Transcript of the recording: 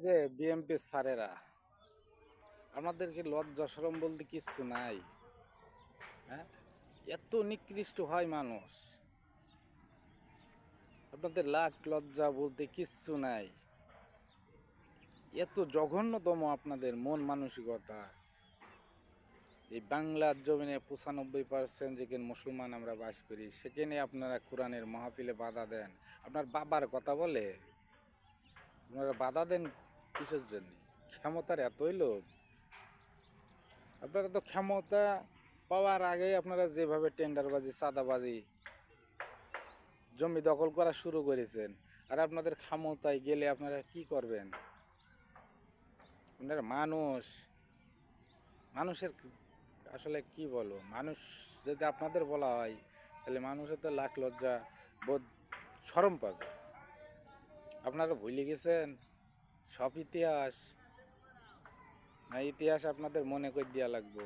যে বিএমপি স্যারেরা আমাদেরকে লজ্জা শরম বলতে কিচ্ছু নাই। হ্যাঁ, এত নিকৃষ্ট হয় মানুষ, আপনাদের লাখ লজ্জা বলতে কিচ্ছু নাই। এত জঘন্যতম আপনাদের মন মানসিকতা। এই বাংলার জমিনে 95% যেখানে মুসলমান আমরা বাস করি, সেখানে আপনারা কোরআনের মাহফিলে বাধা দেন। আপনার বাবার কথা বলে আপনারা বাধা দেন কিসের জন্য? ক্ষমতার এতই লোভ। আপনারা তো ক্ষমতা পাওয়ার আগেই আপনারা যেভাবে টেন্ডারবাজি, চাঁদাবাজি, জমি দখল করা শুরু করেছেন, আর আপনাদের ক্ষমতায় গেলে আপনারা কি করবেন? আপনারা মানুষের আসলে কি বলো, মানুষ যদি আপনাদের বলা হয় তাহলে মানুষের তো লাখ লজ্জা বোধ, শরম পাবে। আপনারা ভুলে গেছেন সব ইতিহাস, না ইতিহাস আপনাদের মনে করে দেওয়া লাগবে?